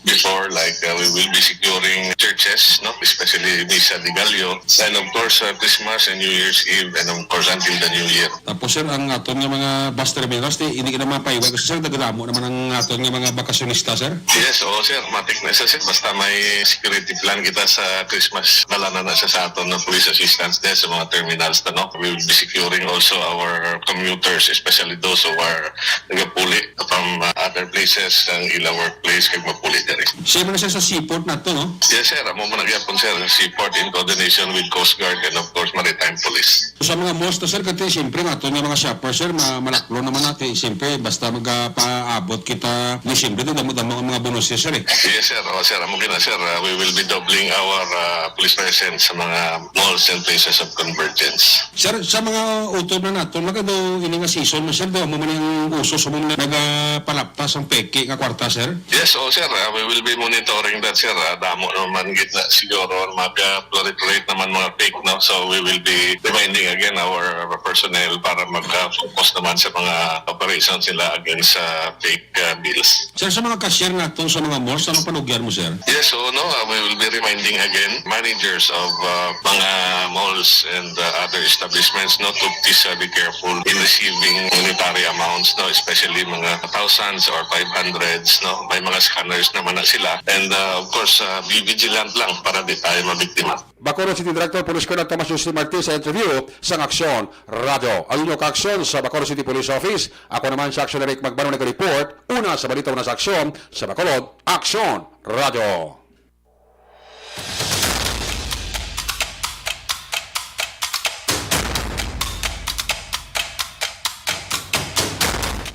before, we will be securing churches, no? Especially Misa de Gallo, and of course Christmas and New Year's Eve, and of course until the New Year. Tapos sir, ang aton nga mga bus terminals, hindi ka naman paiwag kasi sir, nagdamo naman ang aton nga mga bakasyonista, sir? Yes, sir, matik na isa, sir. Basta may security plan kita sa Christmas, dala na sa aton ng police assistance din sa mga terminals, no? We will be securing also our our commuters, especially those who are nagapuli from other places ang ila workplace kag mapuli diri. Siya man na siya sa seaport na to, no? Yes sir, amo man nagyapon sir seaport in coordination with Coast Guard and of course Maritime Police. Sa mga malls na sir, kasi siyempre nga ito nga mga shopper sir, malaklo naman natin. Siyempre, basta magpaabot kita ni siyempre doon ang mga bonus sir eh. Yes sir, sir, amo gina sir, we will be doubling our police presence sa mga malls and places of convergence. Sir, sa mga utod na nato, naga daw ini nga season, sir, daw mo man yung uso sa mga nagapalaptas ang peke nga kwarta, sir? Yes, sir, we will be monitoring that sir. Damo naman gitna siguro mag-proliferate naman mga fake, no? So we will be reminding again our personnel para mag-focus naman sa mga operations nila against fake bills. Sir, sa mga cashier nato sa mga malls, ano panugyan mo, sir? Yes, we will be reminding again managers of mga malls and other establishments not to please be careful in receiving monetary amounts, no, especially mga thousands or 500s, no, may mga scanners naman na sila, and of course be vigilant lang para di tayo mabiktima. Bacolod City Director Police Colonel Tomas Jose Martin sa interview sa Aksyon Radio. Ang inyong kaaksyon sa Bacolod City Police Office. Ako naman sa Aksyon Eric Magbano nag-report. Una sa balita, una sa aksyon sa Bacolod Aksyon Radio.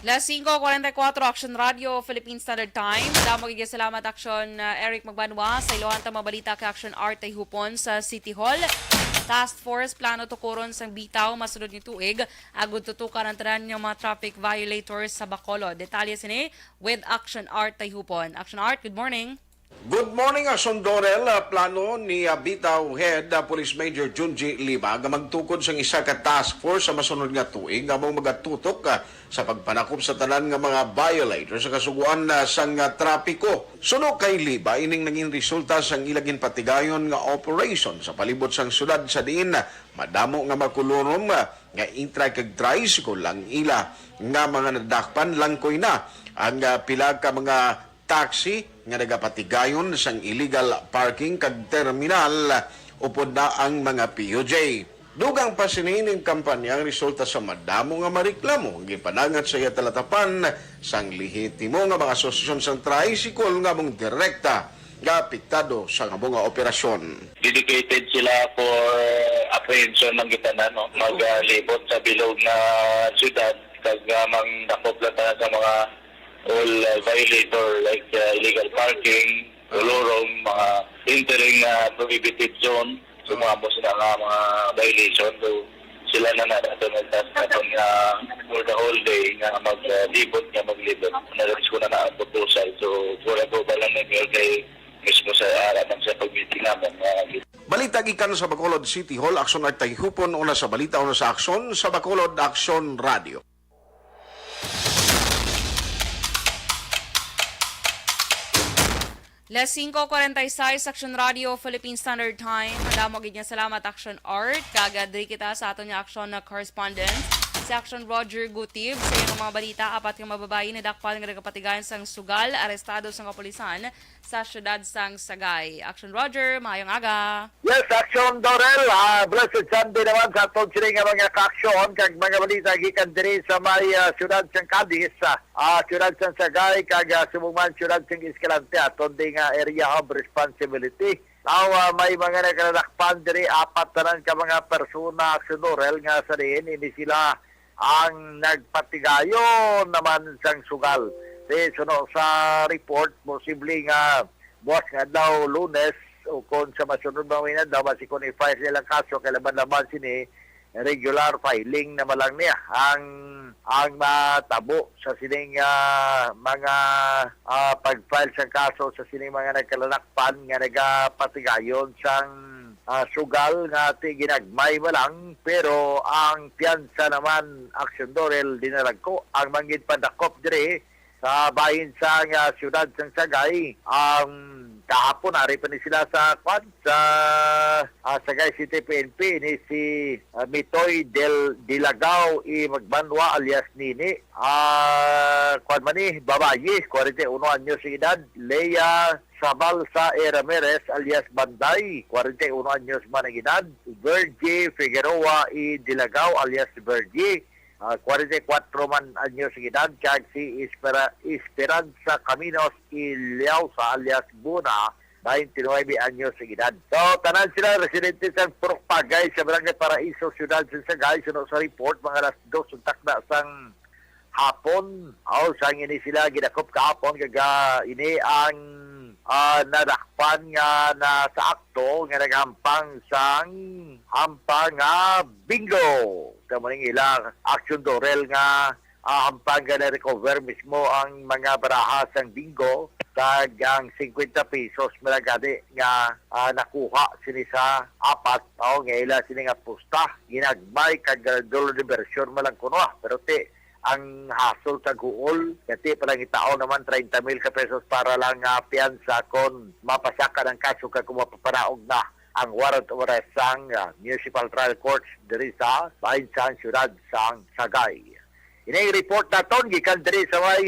Las 5:44 Action Radio, Philippine Standard Time. Damo gid salamat Action Eric Magbanwa sa ilohan ta mabalita kay Action Art ay hupon sa City Hall. Task Force plano tukuron sang bitaw masunod ni tuig agud tutukan ang tanan ng mga traffic violators sa Bacolod. Detalye sini with Action Art ay hupon. Action Art, good morning. Good morning, Ason Dorel. Plano ni Bitaw Head Police Major Junji Libag magtukod sa isa ka task force sa masunod nga tuig among magatutok sa pagpanakop sa tanan nga mga violators sa kasuguan sang trapiko. Suno kay Liba ining naging resulta sang ilagin patigayon nga operation sa palibot sang syudad sa diin madamo nga makulunom nga intra kag tricycle lang ila nga mga nadakpan langkoy na ang pila ka mga taxi nga nagapatigayon sang illegal parking kag terminal upod na ang mga POJ. Dugang pa sinining kampanya ang resulta sa madamo nga mareklamo gipanangat sa iya talatapan sang lehitimo nga mga asosasyon sang tricycle nga mong direkta nga apektado sa nga mga operasyon. Dedicated sila for apprehension ng gitanan, no? Maglibot sa bilog na syudad kag mangdakop lang sa mga all violator like illegal parking, lorong, mga entering prohibited zone, sumamo sila nga mga violation. So, sila na nagtatas for the whole day nga maglibot, nga maglibot. Nalaris ko na ang proposal. So, pura po ba lang kay mismo sa araman sa pag-meeting naman. Balita gikan sa Bacolod City Hall, Action at Tayhupon, una sa balita, una sa aksyon, sa Bacolod Action Radio. Las 5:46 Action Radio, Philippine Standard Time. Damo gid nga salamat Action Art. Kagadri kita sa aton nga action na correspondent si Action Roger Gutib sa iyang mga balita. Apat nga mababayi na dakpan nga nagapatigayon sang sugal, arestado sa kapulisan sa syudad sang Sagay. Action Roger, maayong aga. Yes, Action Dorel. Blessed Sunday naman sa atong sila nga mga ka-aksyon kag mga balita gikan diri sa may syudad sang Cadiz, syudad sang Sagay kag sumugman syudad sang Escalante aton ding area of responsibility. May mga naglalakpan diri apat tanan ka mga persona Action Dorel nga sa diin ini sila ang nagpatigayon naman sang sugal. Suno sa report, posible nga boss nga daw Lunes o kung sa masunod mga daw basi kung i-file nilang kaso kailaban-laban sini regular filing na malang niya ang matabo sa sining mga pag-file sa kaso sa sining mga nagkalalakpan nga nagapatigayon sang sugal nga ginagmay malang pero ang piyansa naman Action Dorel dinalag ko ang manggid padakop dire sa bahin sa syudad sang Sagay. Kahapon ari pa ni sila sa Sagay City PNP ni si Mitoy Dilagaw Magbanwa alias Nini. Babayi 41 anyos de edad. Leia Sabalsa Ramirez alias Banday 41 anyos man ang edad. Virgie Figueroa Dilagaw alias Virgie 44 man anyos ang edad, kag si Esperanza Caminos Ilyausa alias Buna, 29 anyos ang edad. So, tanan sila residente sa Purpagay sa Barangay Paraiso, Siyudad sa Sagay, sunod sa report, mga alas 2 suntak na sang hapon. Sang ini sila ginakop kahapon, kaga ini ang nadakpan nga na sa akto nga naghampang sang hampang nga bingo. Kamaning ilang action dorel nga hampang nga na-recover mismo ang mga barahas ng bingo tag ang 50 pesos malagadi nga nakuha sini sa apat o nga ila sini nga pusta ginagmay kag dolo diversyon malang kuno pero ang hasol sa guol kasi palang itao naman 30,000 ka pesos para lang piyansa kon mapasaka ng kaso kag kumapapanaog na ang warrant of arrest sang Municipal Trial Courts diri sa bahin sang siyudad sang Sagay. Ini report naton gikan diri sa may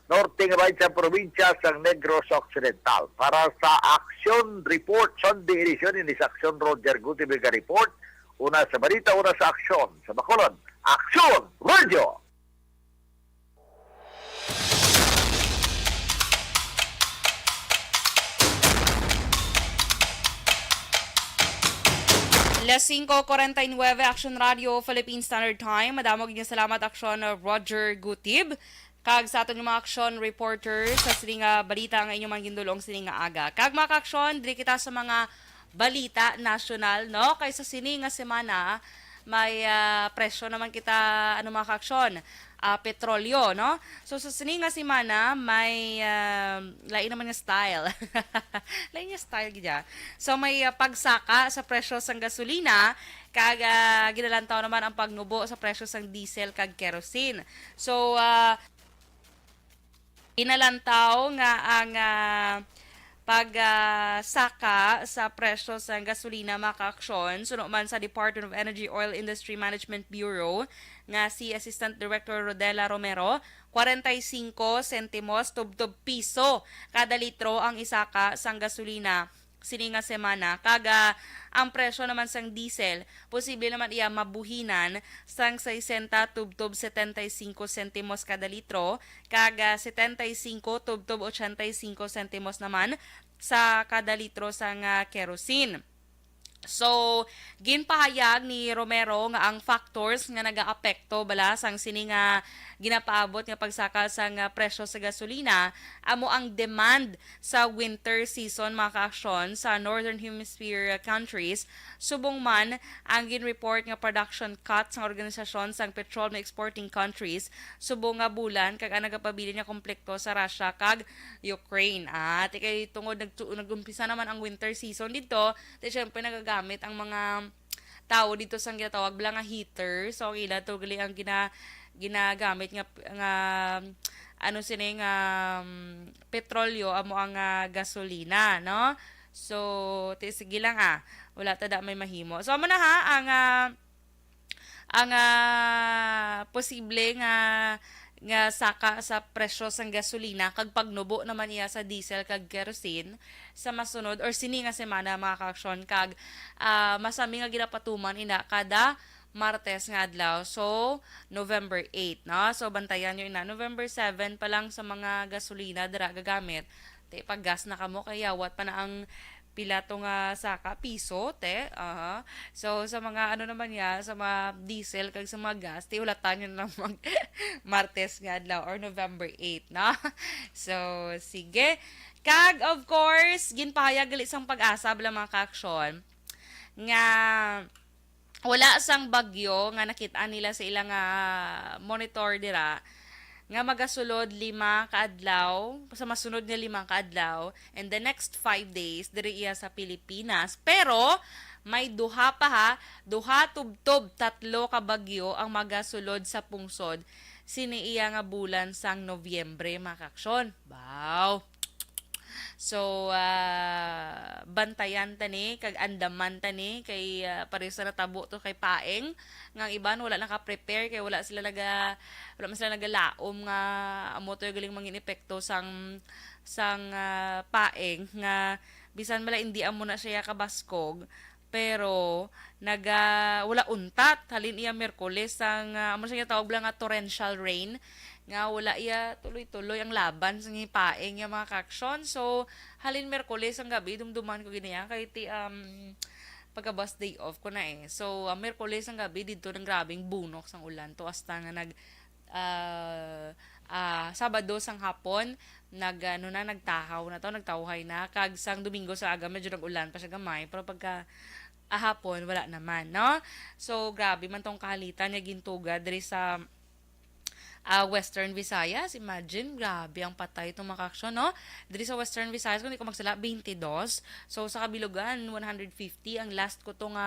norte nga bahin sa probinsya sang Negros Occidental. Para sa Action Report Sunday edition ini sa Action Roger Gutierrez report una sa balita una sa Action sa Bacolod. Action Radio. Las 5:49 Action Radio Philippine Standard Time. Madamog niya salamat Action Roger Gutib. Kag sa aton yung mga action reporters sa sining balita nga inyong mga gindulong sining aga. Kag mga action, dili kita sa mga balita national, no? Kay sa sining nga semana may presyo naman kita mga action. Petrolyo, no? So, sa sining nga semana, may lain naman nga style. Lain nga style, gida. So, may pagsaka sa presyo sang gasolina, kag ginalantaw naman ang pagnubo sa presyo sang diesel kag kerosene. So, inalantaw nga ang pagsaka sa presyo sa gasolina maka-aksyon suno man sa Department of Energy Oil Industry Management Bureau nga si Assistant Director Rodela Romero 45 sentimos tubtob piso kada litro ang isaka sang gasolina sini nga semana. Kaga ang presyo naman sang diesel, posible naman iya mabuhinan sang 60 tubtob 75 sentimos kada litro, kaga 75 tubtob 85 sentimos naman sa kada litro sang kerosene. So, ginpahayag ni Romero nga ang factors nga nagaapekto bala sang sini nga ginapaabot nga pagsaka sang presyo sa gasolina amo ang demand sa winter season mga ka-aksyon sa Northern Hemisphere countries subong man ang gin-report nga production cuts ng organisasyon sang petrol na exporting countries subong nga bulan kag ang nagapabili nga konflikto sa Russia kag Ukraine. At kay tungod nagumpisa naman ang winter season dito, syempre nagagamit ang mga tao dito sang ginatawag bala nga heater. So ila to gali ang ginagamit nga petrolyo amo ang gasolina, no? So sige lang wala ta da may mahimo. So amo na ang posible nga saka sa presyo sang gasolina kag pagnubo naman iya sa diesel kag kerosene sa masunod or sini nga semana mga ka-aksyon kag masami nga ginapatuman ina kada Martes nga adlaw. So November 8, no? So bantayan nyo ina November 7 pa lang sa mga gasolina dira gagamit. Te paggas na kamo kay yawat pa na ang pila to nga saka piso So sa mga naman sa mga diesel kag sa mga gas ulatan nyo lang mag Martes nga adlaw or November 8 no. So sige kag of course ginpahayag gali sang pag-asa bala mga ka-aksyon nga wala sang bagyo nga nakita nila sa ilang monitor dira nga magasulod 5 kaadlaw sa masunod nga 5 kaadlaw and the next 5 days diri iya sa Pilipinas pero may duha tubtob 3 ka bagyo ang magasulod sa pungsod sini iya nga bulan sang Nobyembre mga ka-aksyon. Wow. So, bantayan tani, kag andaman tani, kay pareho sa natabo to kay paeng. Nga iban, wala naka-prepare, kay wala sila nagalaom nga amo to yung galing mangin epekto sang paeng, nga bisan mala hindi amo na siya kabaskog, pero wala untat halin iya Miyerkules ang amo siya tawag lang nga torrential rain nga wala iya tuloy-tuloy ang laban sa paeng nga mga kaksyon. So halin Miyerkules ang gabi dumduman ko ginaya kay ti pagka bus day off ko na So Miyerkules ang gabi dito ng grabing bunok sang ulan to hasta nga Sabado sang hapon nagtawhay na kag sang Domingo sa aga medyo nag-ulan pa siya gamay pero pagka hapon wala naman, no? So grabe man tong kahalitan nga gintuga diri sa Western Visayas. Imagine, grabe ang patay itong mga aksyon, no? Diri sa Western Visayas, kung di ko magsala, 22. So, sa Kabilugan, 150. Ang last ko itong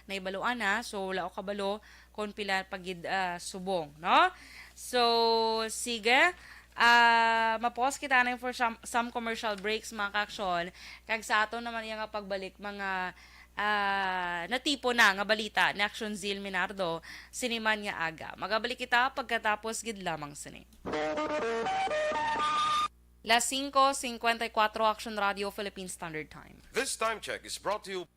naibaluan na. So, wala ko kabalo kung pila pagid subong, no? So, sige. Mapos kita na for some commercial breaks, mga kaksyon. Kag sa ato naman yung pagbalik, mga natipo na nga balita ni Action Zil Minardo siniman nga aga. Magabalik kita pagkatapos gid lamang sini. Las 5:54 Action Radio Philippine Standard Time. This time check is brought to you.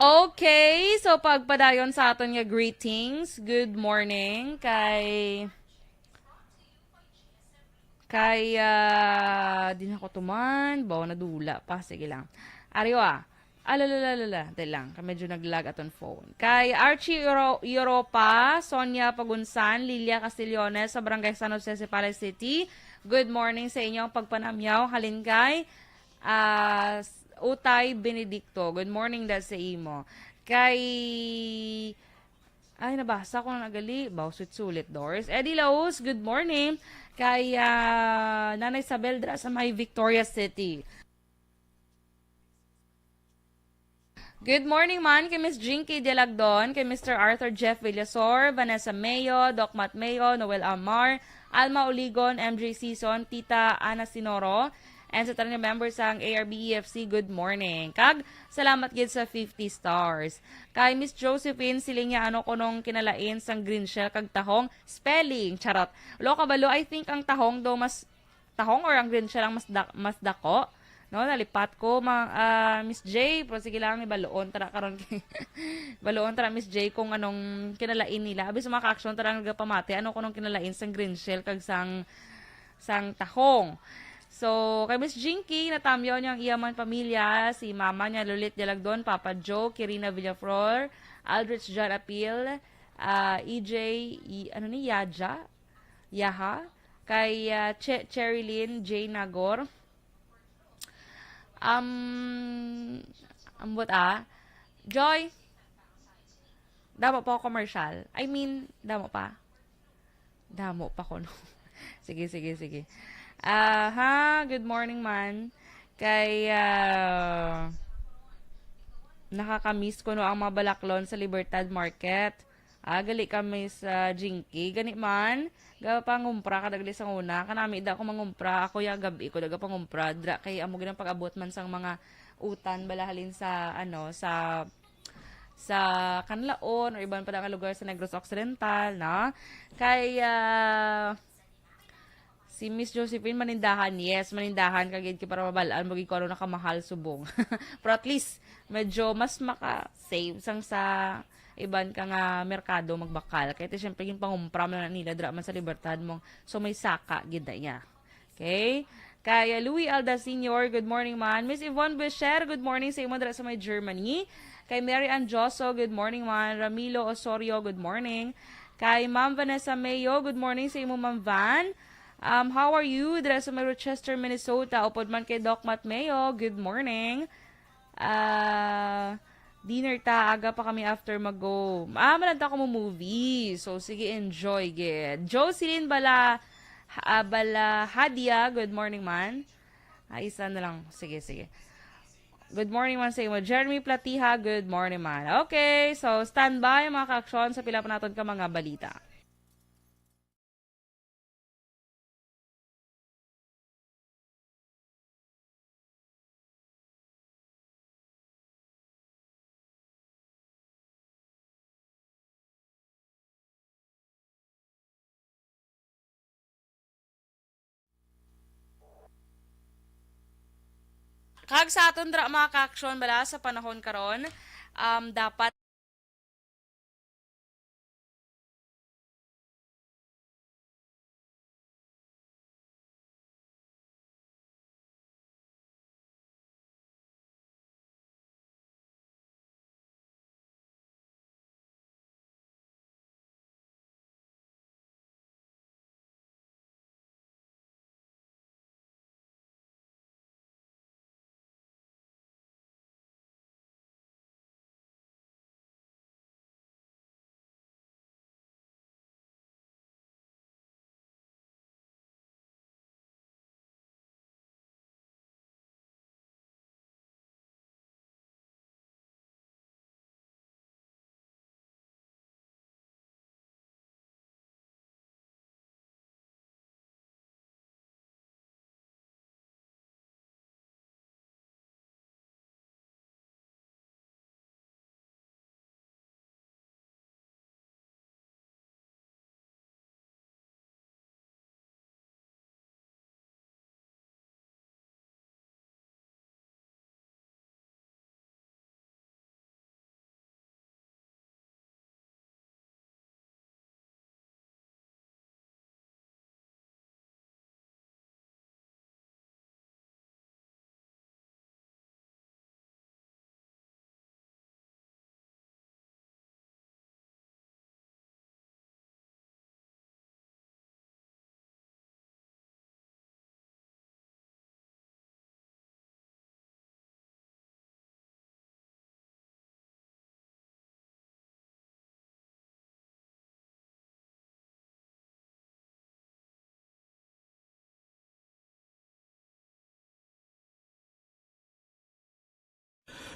Okay, so pagpadayon sa aton nga greetings. Good morning kay di na ko tuman, bawa na dula pa, sige lang. Ariwa, alalalala, dahil lang, medyo naglag aton phone. Kay Archie Europa, Sonia Pagunsan, Lilia Castillones sa Barangay San Jose, Sipales City. Good morning sa inyong pagpanamyaw. Halin kay Utay Benedicto. Good morning dahil sa imo. Kay nabasa ko na nagali. Sulit Doors. Eddie Laos, good morning. Kay Nanay Isabel dra sa may Victoria City. Good morning man kay Miss Jinky Delagdon, kay Mr. Arthur Jeff Villasor, Vanessa Mayo, Doc Matt Mayo, Noel Amar, Alma Oligon, MJ Season, Tita Ana Sinoro, and sa talang members sang ARB-EFC, good morning. Kag, salamat gid sa 50 stars. Kay Miss Josephine, siling niya kunong kinalain sang green shell kag tahong, spelling, charot. Lo kabalo, I think ang tahong daw tahong or ang green shell ang mas dako. No, nalipat ko, Miss J, pero sige lang, baloon, tara karon baloon, tara Miss J, kung anong kinalain nila. Abi sa mga ka-action, tara nagapamati, kunong kinalain sang green shell kag sang tahong. So, kay Miss Jinky, natamyaw niyang iyaman pamilya, si mama niya, Lulit Delagdon, Papa Joe, Kirina Villaflor, Aldrich John Apil, EJ, Yaha, kay Cherry Lynn, Jane Nagor, Joy, damo pa ako commercial. Damo pa ko, no? Sige. Good morning man. Kay nakakamiss ko no ang mga balaklon sa Libertad Market. Gali kami sa Jinky. Gani man, pangumpra kadagli sa una. Kanami da ako mangumpra. Ako ya gabi ko daga pangumpra. Dra kay amo ginang pag-abot man sang mga utan balahalin sa sa Canlaon or iban pa nga lugar sa Negros Occidental, na. Kay si Miss Josephine manindahan, yes, manindahan kagid ki para mabalaan mo ko nakamahal subong. Pero at least medyo mas maka-save sang sa iban ka nga merkado magbakal. Kaya syempre yung pangumpra man na nila dra man sa Libertad mo. So may saka gid niya. Okay? Kaya Louis Alda Sr., good morning man. Miss Yvonne Becher, good morning sa imo dra sa may Germany. Kay Mary Ann Joso, good morning man. Ramilo Osorio, good morning. Kay Ma'am Vanessa Mayo, good morning sa imo Ma'am Van. How are you? Dra sa may Rochester, Minnesota. Upod man kay Doc Matt Mayo, good morning. Dinner ta, aga pa kami after mag-go. Malanta ko mo movie. So, sige, enjoy, gid. Jocelyn Hadia, good morning man. Isa na lang. Sige. Good morning man sa imo. Jeremy Platiha, good morning man. Okay, so stand by mga ka-aksyon sa pila pa naton ka mga balita. Kag sa aton dra mga ka-aksyon bala sa panahon karon, dapat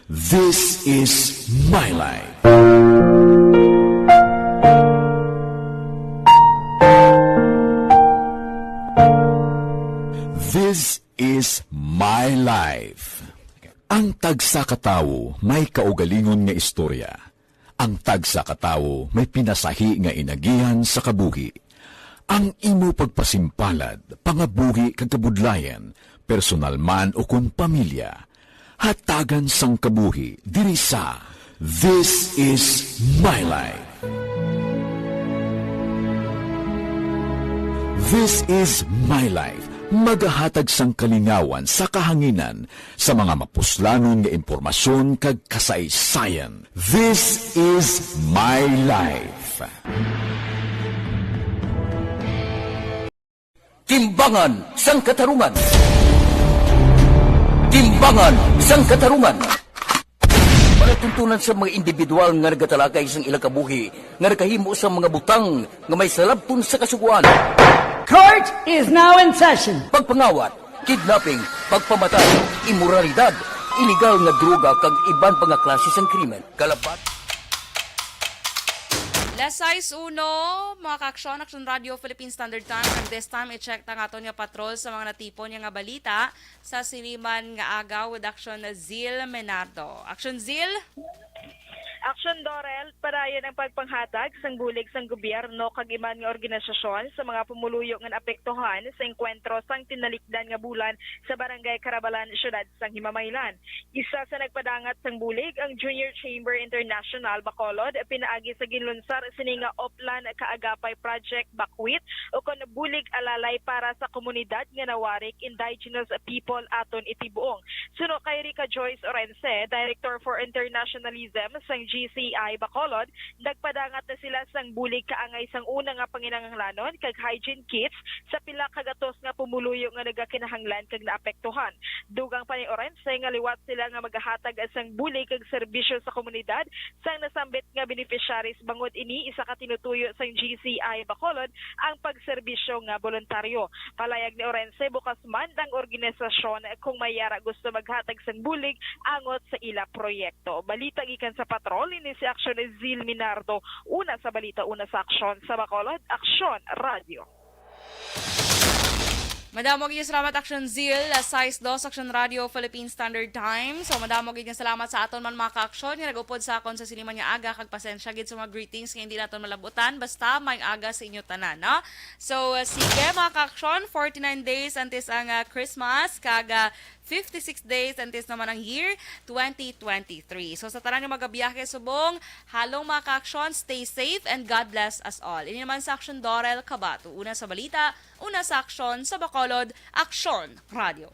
This is my life. This is my life. Ang tagsa katawo may kaugalingon nga istorya. Ang tagsa katawo may pinasahi nga inagihan sa kabuhi. Ang imo pagpasimpalad, pangabuhi kag kabudlayan, personal man o kun pamilya, hatagan sang kabuhi diri sa This is my life. This is my life. Magahatag sang kalingawan sa kahanginan sa mga mapuslanon nga impormasyon kag kasaysayan. This is my life. Timbangan sang katarungan. Timbangan sang katarungan. Palatuntunan sa mga individual nga nagatalakay sang ilang kabuhi nga nakahimo sa mga butang nga may salabton sa kasuguan. Court is now in session. Pagpangawat, kidnapping, pagpamatay, imoralidad, illegal nga droga kag iban pa nga klase sang krimen. Kalapat Last size uno, mga ka-aksyon, Action Radio Philippine Standard Time. And this time, i-check na nga nga patrol sa mga natipon niya nga balita sa siliman nga agaw with Action Zil Menardo. Action Zil? Action Dorel, parayon ang pagpanghatag sang bulig sang gobyerno kag iman nga organisasyon sa mga pumuluyo nga naapektuhan sa engkwentro sang tinalikdan nga bulan sa Barangay Carabalan, siyudad sang Himamaylan. Isa sa nagpadangat sang bulig ang Junior Chamber International Bacolod pinaagi sa ginlunsar sini nga Oplan Kaagapay Project Bakwit o kon bulig alalay para sa komunidad nga nawarik indigenous people aton itibuong. Suno kay Rica Joyce Orense, Director for Internationalism sang GCI Bacolod, nagpadangat na sila sang bulig kaangay sang una nga panginahanglanon kag hygiene kits sa pila ka gatos nga pumuluyo nga nagakinahanglan kag naapektuhan. Dugang pa ni Orense nga liwat sila nga magahatag sang bulig kag serbisyo sa komunidad sang nasambit nga beneficiaries bangod ini isa ka tinutuyo sang GCI Bacolod ang pagserbisyo nga voluntaryo. Palayag ni Orense bukas man ang organisasyon kung mayara gusto maghatag sang bulig angot sa ila proyekto. Balita gikan sa patrol ini si Action Zil Minardo. Una sa balita, una sa Aksyon sa Bacolod, Aksyon Radio. Madamo gid salamat Action Zil, size 2 Action Radio Philippine Standard Time. So madamo gid salamat sa aton man mga ka-aksyon nga nagupod sa akon sa siliman nga aga kag pasensya gid sa mga greetings nga hindi naton malabutan basta may aga sa inyo tanan, no? So sige mga ka-aksyon, 49 days antes ang Christmas kag 56 days and this naman ang year 2023. So sa tanan ng magabiyahe subong, halong mga ka-aksyon, stay safe and God bless us all. Ini naman sa Aksyon Dorel Kabato. Una sa balita, una sa aksyon sa Bacolod, Aksyon Radio.